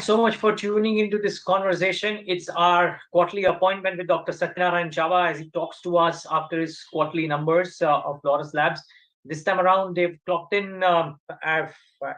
So much for tuning into this conversation. It's our quarterly appointment with Dr. Satyanarayana Chava as he talks to us after his quarterly numbers of Laurus Labs. This time around, they've clocked in,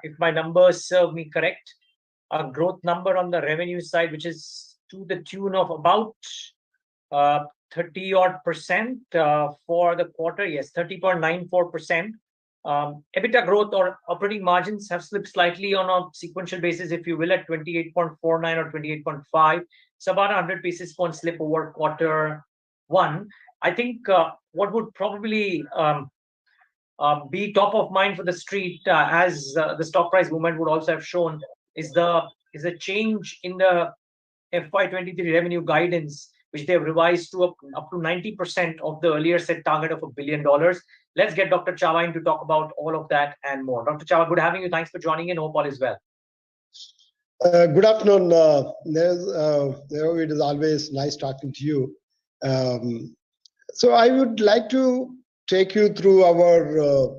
if my numbers serve me correct, a growth number on the revenue side, which is to the tune of about 30 odd percent for the quarter. Yes, 30.94%. EBITDA growth or operating margins have slipped slightly on a sequential basis, if you will, at 28.49 or 28.5. It's about 100 basis point slip over quarter one. I think what would probably be top of mind for the street, as the stock price movement would also have shown, is a change in the FY23 revenue guidance, which they have revised to up to 90% of the earlier set target of $1 billion. Let's get Dr. Chava in to talk about all of that and more. Dr. Chava, good having you. Thanks for joining in. Hope all is well. Good afternoon. It is always nice talking to you. So I would like to take you through our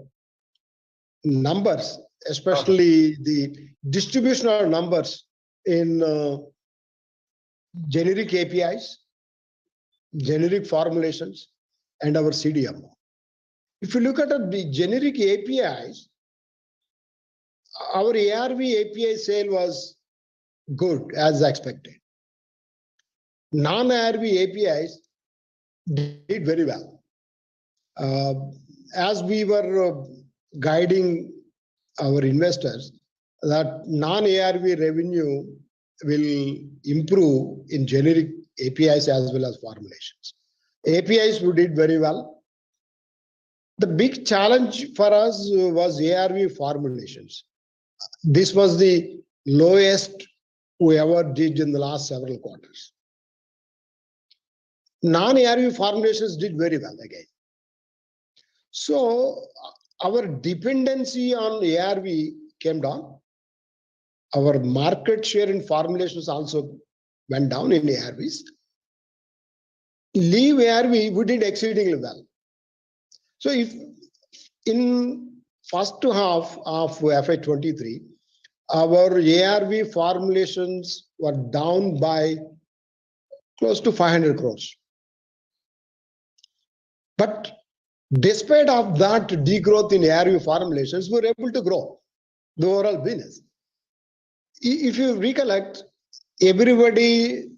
numbers, especially the distributional numbers in generic APIs, generic formulations, and our CDMO. If you look at the generic APIs, our ARV API sale was good as expected. Non-ARV APIs did very well. As we were guiding our investors, that non-ARV revenue will improve in generic APIs as well as formulations. APIs we did very well. The big challenge for us was ARV formulations. This was the lowest we ever did in the last several quarters. Non-ARV formulations did very well again. So our dependency on ARV came down. Our market share in formulations also went down in ARVs. Leave ARV, we did exceedingly well. So if in first half of FY23, our ARV formulations were down by close to 500 crores. But despite of that degrowth in ARV formulations, we were able to grow the overall business. If you recollect, everybody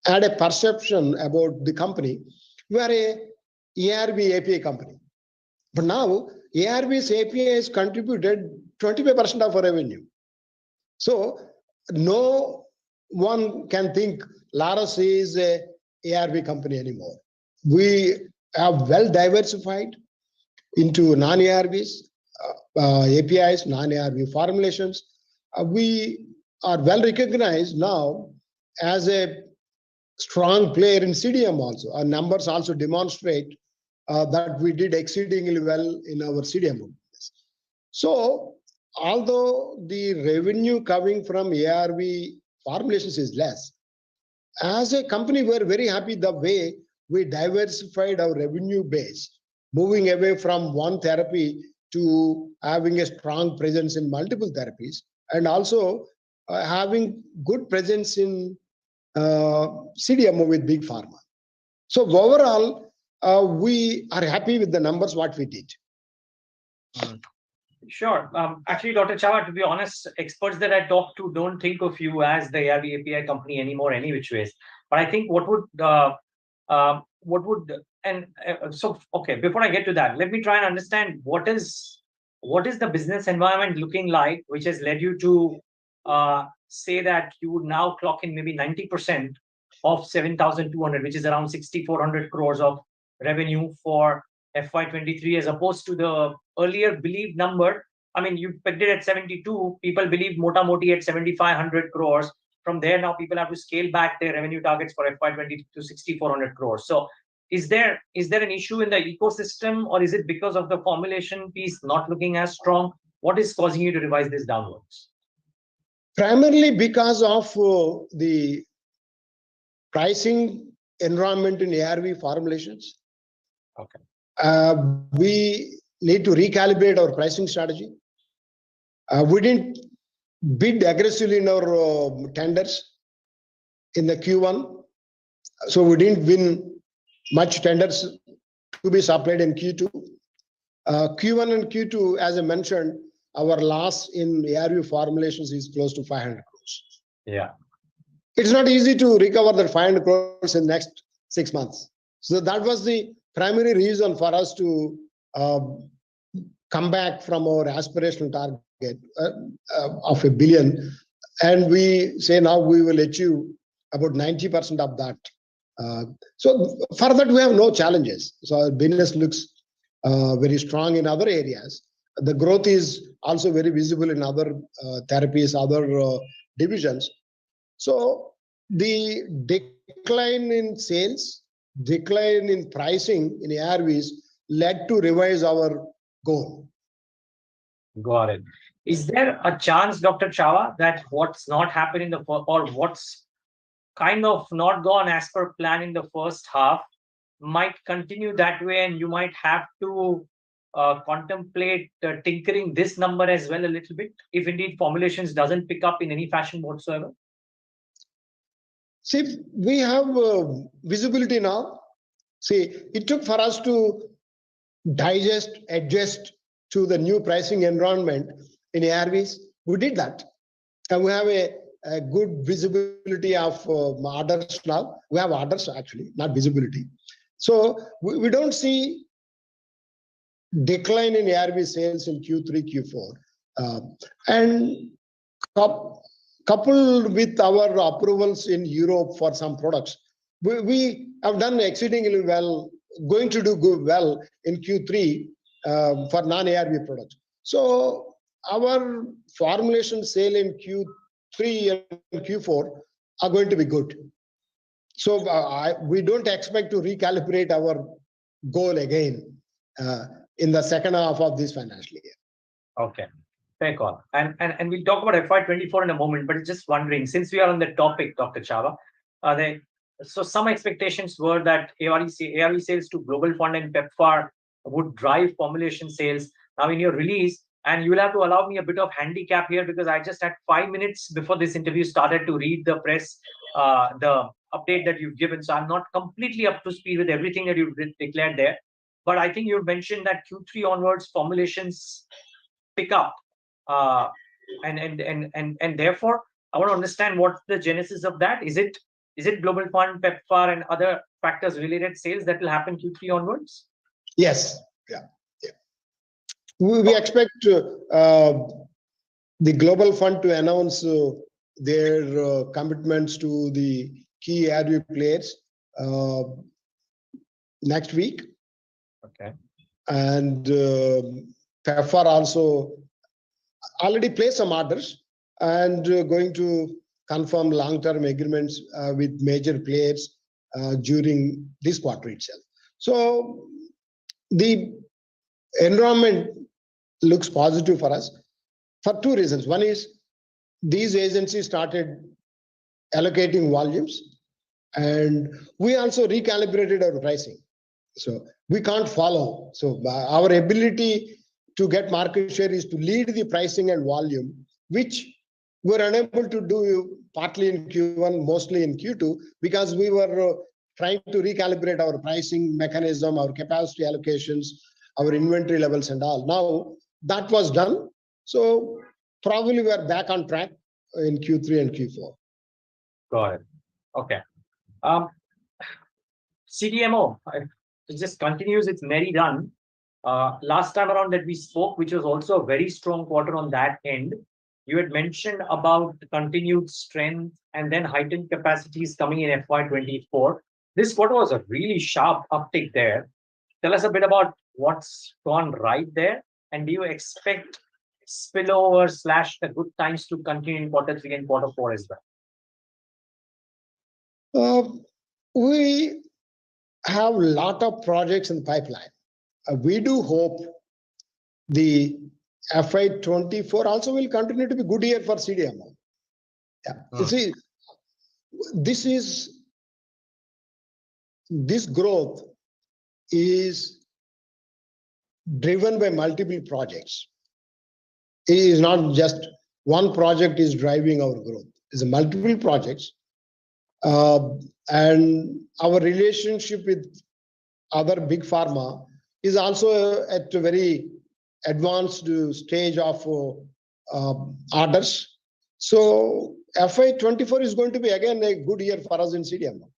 had a perception about the company. We are a ARV API company. But now, ARV's APIs contributed 25% of our revenue. So, no one can think Laurus is a ARV company anymore. We have well diversified into non-ARVs, APIs, non-ARV formulations. We are well recognized now as a strong player in CDMO also. Our numbers also demonstrate that we did exceedingly well in our CDMO business. So, although the revenue coming from ARV formulations is less, as a company, we're very happy the way we diversified our revenue base, moving away from one therapy to having a strong presence in multiple therapies, and also having good presence in CDMO with big pharma. So overall, we are happy with the numbers what we did. Sure. Actually, Dr. Chava, to be honest, experts that I talk to don't think of you as the ARV API company anymore, any which ways. But I think okay, before I get to that, let me try and understand what is the business environment looking like, which has led you to say that you would now clock in maybe 90% of 7,200, which is around 6,400 crores of revenue for FY23, as opposed to the earlier believed number. I mean, you pegged it at 72. People believe Mota Moti at 7,500 crores. From there, now people have to scale back their revenue targets for FY20 to 6,400 crores. So, is there an issue in the ecosystem, or is it because of the formulation piece not looking as strong? What is causing you to revise this downwards? Primarily because of the pricing environment in ARV formulations. Okay. We need to recalibrate our pricing strategy. We didn't bid aggressively in our tenders in the Q1. So we didn't win much tenders to be supplied in Q2. Q1 and Q2, as I mentioned, our loss in ARV formulations is close to 500 crores. Yeah. It's not easy to recover the 500 crores in the next 6 months. So that was the primary reason for us to come back from our aspirational target of $1 billion. And we say now we will achieve about 90% of that. So for that, we have no challenges. So our business looks very strong in other areas. The growth is also very visible in other therapies, other divisions. So the decline in sales, decline in pricing in ARVs led to revise our goal. Got it. Is there a chance, Dr. Chava, that what's not happened in the or what's kind of not gone as per plan in the first half might continue that way, and you might have to contemplate tinkering this number as well a little bit, if indeed formulations doesn't pick up in any fashion whatsoever? See, we have visibility now. See, it took for us to digest, adjust to the new pricing environment in ARVs. We did that. And we have a good visibility of orders now. We have orders actually, not visibility. So we don't see decline in ARV sales in Q3, Q4. And coupled with our approvals in Europe for some products, we have done exceedingly well, going to do good well in Q3 for non-ARV products. So our formulation sale in Q3 and Q4 are going to be good. So we don't expect to recalibrate our goal again in the second half of this financial year. Okay, fair call. And we'll talk about FY24 in a moment, but just wondering, since we are on the topic, Dr. Chava, so some expectations were that ARV sales to Global Fund and PEPFAR would drive formulation sales. Now in your release, and you will have to allow me a bit of handicap here because I just had 5 minutes before this interview started to read the press, the update that you've given. So I'm not completely up to speed with everything that you've declared there. But I think you mentioned that Q3 onwards formulations pick up, and therefore I want to understand what's the genesis of that. Is it Global Fund, PEPFAR, and other factors related sales that will happen Q3 onwards? Yes. Yeah. We expect the Global Fund to announce their commitments to the key ARV players next week. Okay. And PEPFAR also already placed some orders and going to confirm long-term agreements with major players during this quarter itself. So the environment looks positive for us for two reasons. One is these agencies started allocating volumes, and we also recalibrated our pricing. So we can't follow. So our ability to get market share is to lead the pricing and volume, which we're unable to do partly in Q1, mostly in Q2, because we were trying to recalibrate our pricing mechanism, our capacity allocations, our inventory levels and all. Now that was done. So probably we are back on track in Q3 and Q4. Got it. Okay. CDMO, it just continues its merry run. Last time around that we spoke, which was also a very strong quarter on that end, you had mentioned about continued strength and then heightened capacities coming in FY24. This quarter was a really sharp uptick there. Tell us a bit about what's gone right there, and do you expect spillover / the good times to continue in Q3 and Q4 as well? We have a lot of projects in the pipeline. We do hope the FY24 also will continue to be a good year for CDMO. Yeah. You see, this growth is driven by multiple projects. It is not just one project is driving our growth. It's multiple projects, and our relationship with other big pharma is also at a very advanced stage of orders. So FY24 is going to be again a good year for us in CDMO.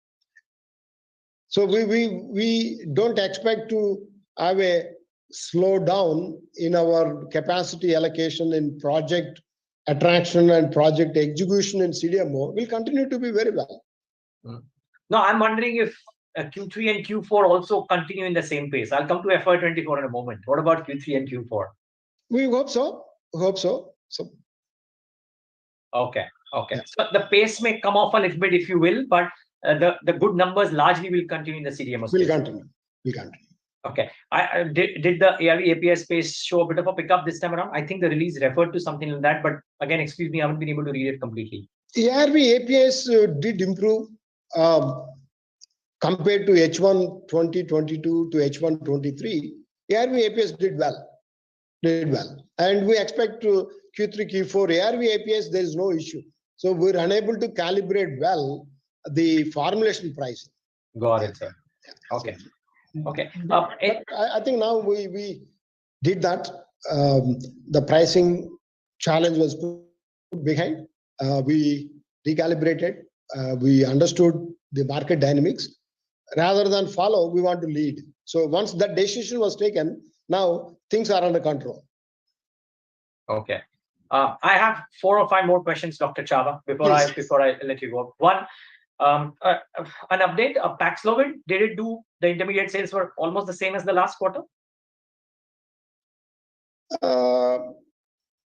So we don't expect to have a slowdown in our capacity allocation in project attraction and project execution in CDMO will continue to be very well. No, I'm wondering if Q3 and Q4 also continue in the same pace. I'll come to FY24 in a moment. What about Q3 and Q4? We hope so. Okay. Yeah. So the pace may come off a little bit, if you will, but the good numbers largely will continue in the CDMO space. Will continue. Okay. Did the ARV API space show a bit of a pickup this time around? I think the release referred to something like that, but again, excuse me, I haven't been able to read it completely. ARV APIs did improve compared to H1 2022 to H1 23. ARV APIs did well. And we expect to Q3, Q4 ARV APIs, there is no issue. So we're unable to calibrate well the formulation pricing. Got it, sir. Okay. I think now we did that. The pricing challenge was put behind. We recalibrated. We understood the market dynamics. Rather than follow, we want to lead. So once that decision was taken, now things are under control. Okay. I have 4 or 5 more questions, Dr. Chava, before I let you go. One, an update of Paxlovid. Did it do the intermediate sales were almost the same as the last quarter?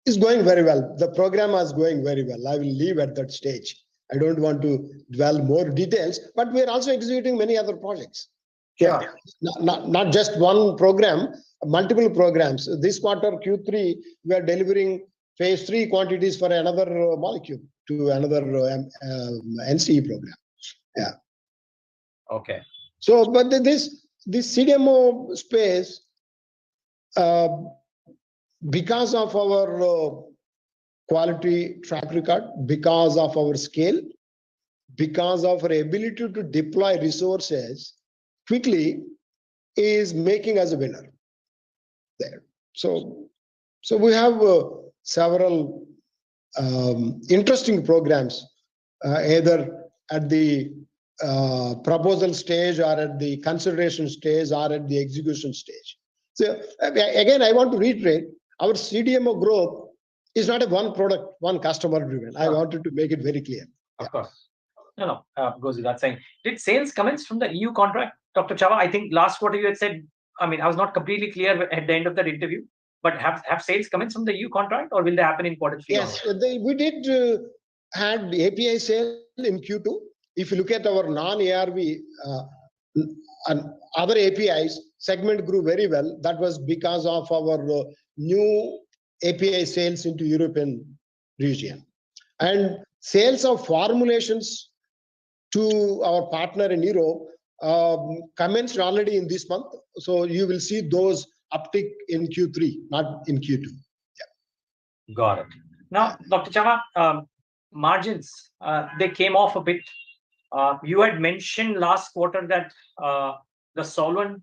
It's going very well. The program is going very well. I will leave at that stage. I don't want to dwell more details, but we're also executing many other projects. Sure. Not just one program, multiple programs. This quarter, Q3, we are delivering phase 3 quantities for another molecule to another NCE program. Yeah. Okay. So, but this CDMO space, because of our quality track record, because of our scale, because of our ability to deploy resources quickly, is making us a winner there. So we have several interesting programs, either at the proposal stage or at the consideration stage or at the execution stage. So again, I want to reiterate, our CDMO growth is not a one product, one customer driven. I wanted to make it very clear. Of course. No, goes without saying. Did sales commence from the EU contract, Dr. Chava? I think last quarter you had said, I mean, I was not completely clear at the end of that interview, but have sales commenced from the EU contract, or will they happen in quarter 3? Yes, we did had API sale in Q2. If you look at our non-ARV and other APIs, segment grew very well. That was because of our new API sales into European region. And sales of formulations to our partner in Europe commenced already in this month. So you will see those uptick in Q3, not in Q2. Yeah. Got it. Now, Dr. Chava, margins, they came off a bit. You had mentioned last quarter that the solvent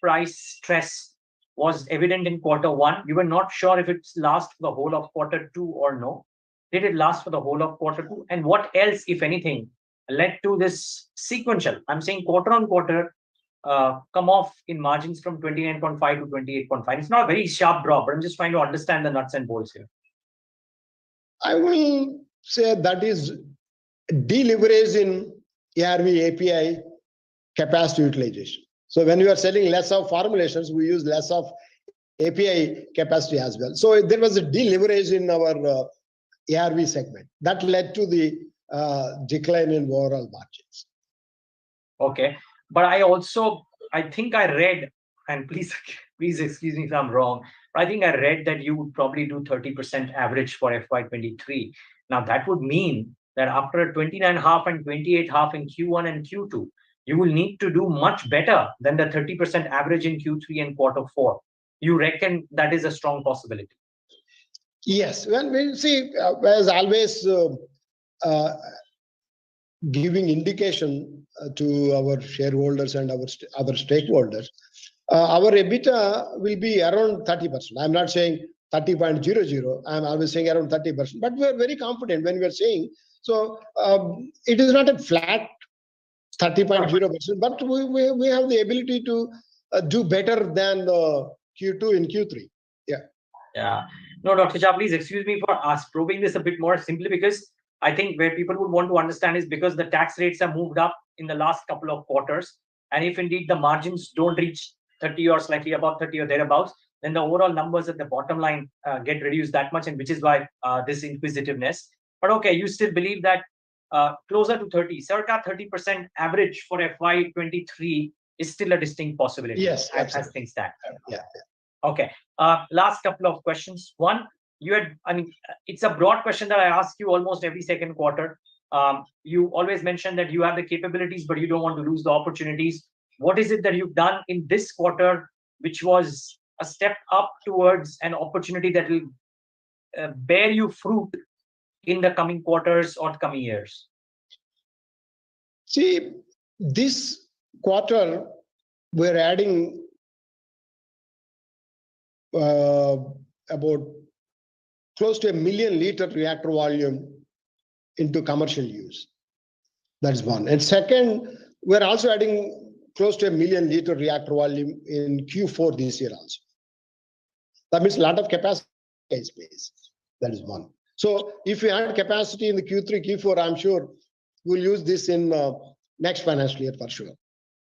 price stress was evident in quarter 1. You were not sure if it's last for the whole of quarter 2 or no. Did it last for the whole of quarter 2? And what else, if anything, led to this sequential, I'm saying quarter on quarter, come off in margins from 29.5 to 28.5? It's not a very sharp drop, but I'm just trying to understand the nuts and bolts here. I will say that is deleverage in ARV API capacity utilization. So when we are selling less of formulations, we use less of API capacity as well. So there was a deleverage in our ARV segment that led to the decline in overall margins. Okay, but I think I read, and please excuse me if I'm wrong, but I think I read that you would probably do 30% average for FY23. Now that would mean that after 29.5 and 28.5 in Q1 and Q2, you will need to do much better than the 30% average in Q3 and quarter 4. You reckon that is a strong possibility? Yes, well, we see, as always, uh, giving indication to our shareholders and our other stakeholders, our EBITDA will be around 30%. I'm not saying 30.00. I'm always saying around 30%. But we're very confident when we're saying, so it is not a flat 30.0%, but we have the ability to do better than Q2 in Q3. Yeah. Yeah. No, Dr. Jha, please excuse me for probing this a bit more simply because I think where people would want to understand is because the tax rates have moved up in the last couple of quarters. And if indeed the margins don't reach 30 or slightly above 30 or thereabouts, then the overall numbers at the bottom line get reduced that much, and which is why this inquisitiveness. But okay, you still believe that closer to 30, circa 30% average for FY23 is still a distinct possibility. Yes, as things stand. Yeah. Okay. Last couple of questions. One, it's a broad question that I ask you almost every second quarter. You always mention that you have the capabilities, but you don't want to lose the opportunities. What is it that you've done in this quarter, which was a step up towards an opportunity that will bear you fruit in the coming quarters or coming years? See, this quarter, we're adding about close to 1 million liter reactor volume into commercial use. That's one. And second, we're also adding close to 1 million liter reactor volume in Q4 this year also. That means a lot of capacity space. That is one. So if we add capacity in the Q3, Q4, I'm sure we'll use this in next financial year for sure.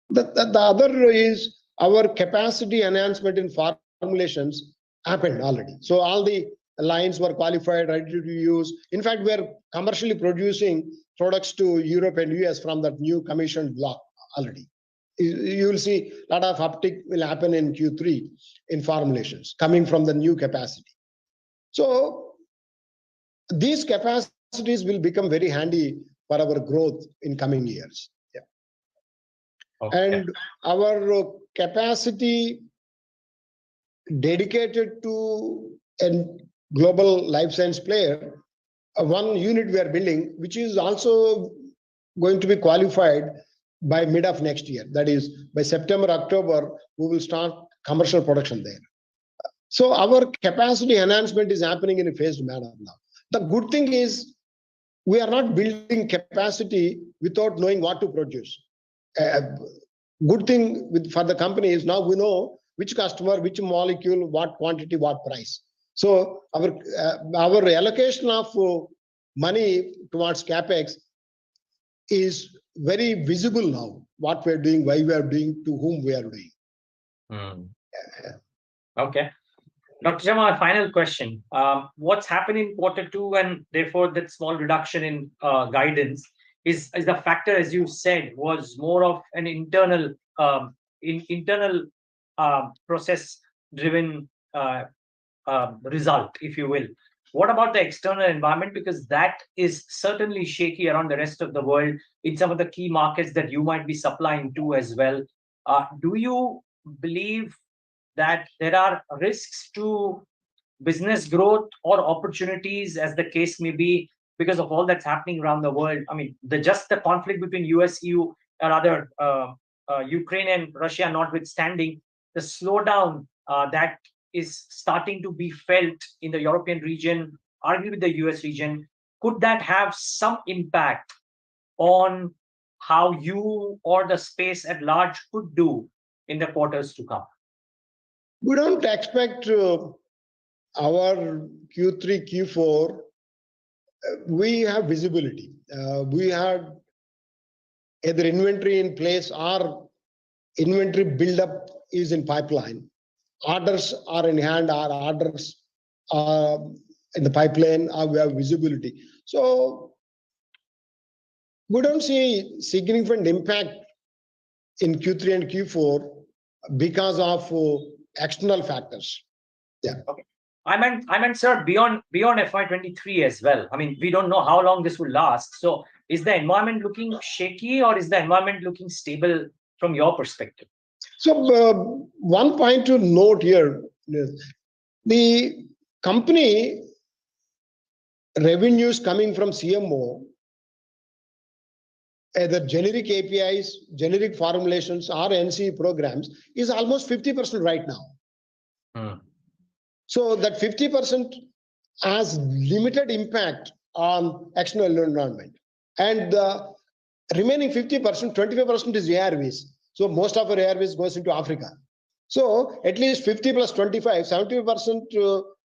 The other is our capacity enhancement in formulations happened already. So all the lines were qualified, ready to use. In fact, we're commercially producing products to Europe and US from that new commissioned block already. You will see a lot of uptick will happen in Q3 in formulations coming from the new capacity. So these capacities will become very handy for our growth in coming years. Yeah. Okay. And our capacity dedicated to a global life science player, one unit we are building, which is also going to be qualified by mid of next year. That is, by September, October, we will start commercial production there. So our capacity enhancement is happening in a phased manner now. The good thing is we are not building capacity without knowing what to produce. Good thing for the company is now we know which customer, which molecule, what quantity, what price. So our allocation of money towards capex is very visible now. What we are doing, why we are doing, to whom we are doing. Okay. Dr. Jha, my final question. What's happened in quarter 2 and therefore that small reduction in guidance is the factor, as you said, was more of an internal process-driven result, if you will. What about the external environment? Because that is certainly shaky around the rest of the world in some of the key markets that you might be supplying to as well. Do you believe that there are risks to business growth or opportunities, as the case may be, because of all that's happening around the world? I mean, just the conflict between US, EU, or other Ukraine and Russia notwithstanding, the slowdown that is starting to be felt in the European region, arguably the US region, could that have some impact on how you or the space at large could do in the quarters to come? We don't expect our Q3, Q4. We have visibility. We have either inventory in place or inventory buildup is in pipeline. Orders are in hand, our orders are in the pipeline, we have visibility. So we don't see significant impact in Q3 and Q4 because of external factors. Yeah. Okay. I meant, sir, beyond FY23 as well. I mean, we don't know how long this will last. So is the environment looking shaky or is the environment looking stable from your perspective? So one point to note here is the company revenues coming from CMO, either generic APIs, generic formulations, or NCE programs, is almost 50% right now. So that 50% has limited impact on external environment. And the remaining 50%, 25% is ARVs. So most of our ARVs goes into Africa. So at least 50 plus 25, 70%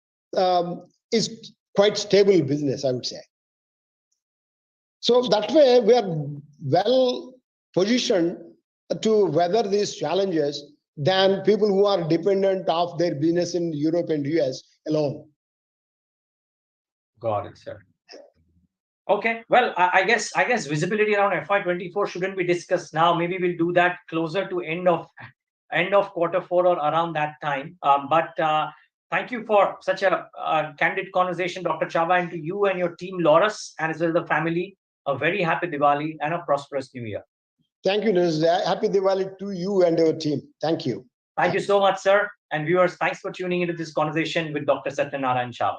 is quite stable business, I would say. So that way we are well positioned to weather these challenges than people who are dependent of their business in Europe and US alone. Got it, sir. Okay, well, I guess visibility around FY24 shouldn't be discussed now. Maybe we'll do that closer to end of Q4 or around that time. But thank you for such a candid conversation, Dr. Chava, and to you and your team, Laurus, and as well as the family. A very happy Diwali and a prosperous New Year. Thank you, Niz. Happy Diwali to you and your team. Thank you. Thank you so much, sir. And viewers, thanks for tuning into this conversation with Dr. Satyanarayana Chava.